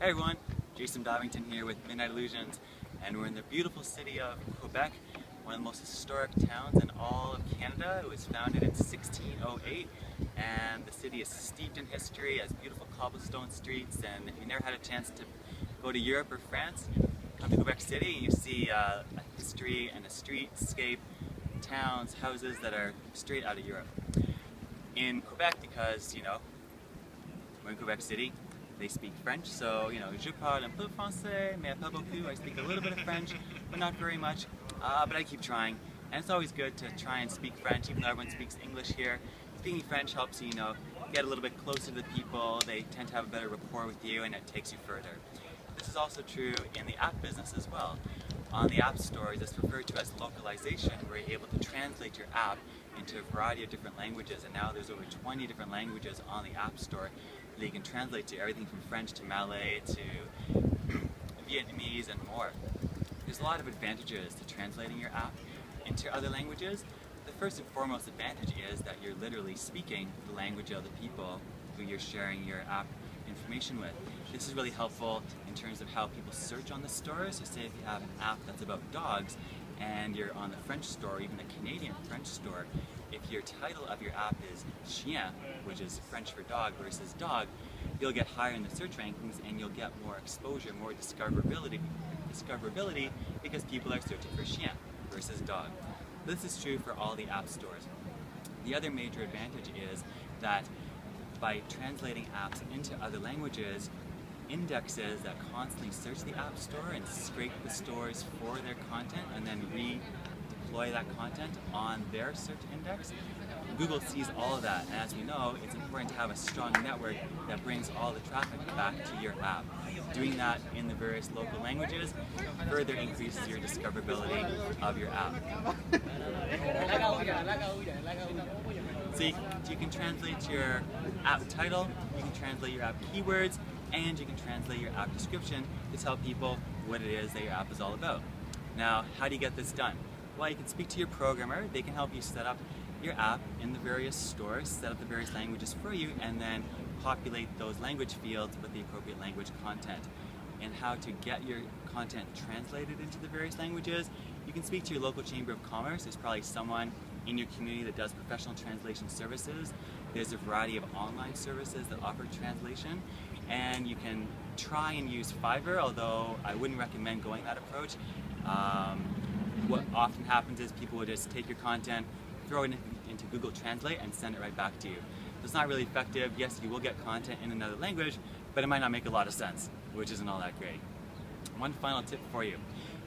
Hey everyone, Jason Davington here with Midnight Illusions, and we're in the beautiful city of Quebec, one of the most historic towns in all of Canada. It was founded in 1608, and the city is steeped in history, has beautiful cobblestone streets, and if you never had a chance to go to Europe or France, come to Quebec City and you see a history and a streetscape, towns, houses that are straight out of Europe. In Quebec, because, we're in Quebec City, they speak French, so, je parle un peu français, mais pas beaucoup. I speak a little bit of French, but not very much, but I keep trying. And it's always good to try and speak French, even though everyone speaks English here. Speaking French helps you, get a little bit closer to the people. They tend to have a better rapport with you, and it takes you further. This is also true in the app business as well. On the app stores, it's referred to as localization, where you're able to translate your app into a variety of different languages, and now there's over 20 different languages on the app store that you can translate to, everything from French to Malay to Vietnamese and more. There's a lot of advantages to translating your app into other languages. The first and foremost advantage is that you're literally speaking the language of the people who you're sharing your app information with. This is really helpful in terms of how people search on the store. So say if you have an app that's about dogs and you're on the French store, or even the Canadian French store, if your title of your app is chien, which is French for dog, versus dog, you'll get higher in the search rankings and you'll get more exposure, more discoverability because people are searching for chien versus dog. This is true for all the app stores. The other major advantage is that by translating apps into other languages, indexes that constantly search the app store and scrape the stores for their content and then redeploy that content on their search index, Google sees all of that, and as we know, it's important to have a strong network that brings all the traffic back to your app. Doing that in the various local languages further increases your discoverability of your app. So you can translate your app title, you can translate your app keywords, and you can translate your app description to tell people what it is that your app is all about. Now, how do you get this done? Well, you can speak to your programmer. They can help you set up your app in the various stores, set up the various languages for you, and then populate those language fields with the appropriate language content. And how to get your content translated into the various languages, you can speak to your local Chamber of Commerce. There's probably someone in your community that does professional translation services. There's a variety of online services that offer translation, and you can try and use Fiverr, although I wouldn't recommend going that approach. What often happens is people will just take your content, throw it into Google Translate, and send it right back to you. So it's not really effective. Yes, you will get content in another language, but it might not make a lot of sense, which isn't all that great. One final tip for you.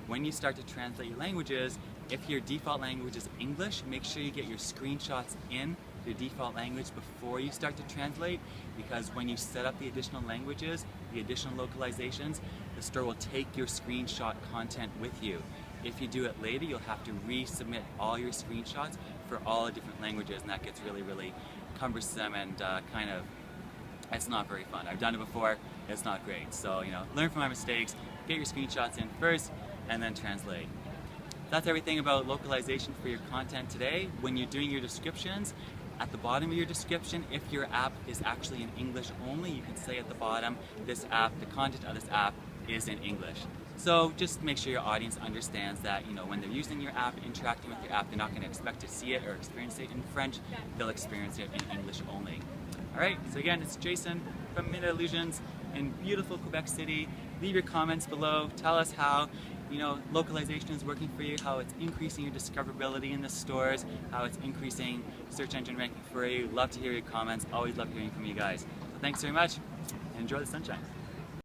When you start to translate your languages, if your default language is English, make sure you get your screenshots in your default language before you start to translate, because when you set up the additional languages, the additional localizations, the store will take your screenshot content with you. If you do it later, you'll have to resubmit all your screenshots for all the different languages, and that gets really, really cumbersome and it's not very fun. I've done it before, it's not great. So, learn from my mistakes, get your screenshots in first, and then translate. That's everything about localization for your content today. When you're doing your descriptions, at the bottom of your description, if your app is actually in English only, you can say at the bottom, this app, the content of this app is in English. So just make sure your audience understands that, when they're using your app, interacting with your app, they're not going to expect to see it or experience it in French. They'll experience it in English only. Alright, so again, it's Jason from Midnight Illusions in beautiful Quebec City. Leave your comments below. Tell us how localization is working for you, how it's increasing your discoverability in the stores, how it's increasing search engine ranking for you. Love to hear your comments. Always love hearing from you guys. So thanks very much, and enjoy the sunshine.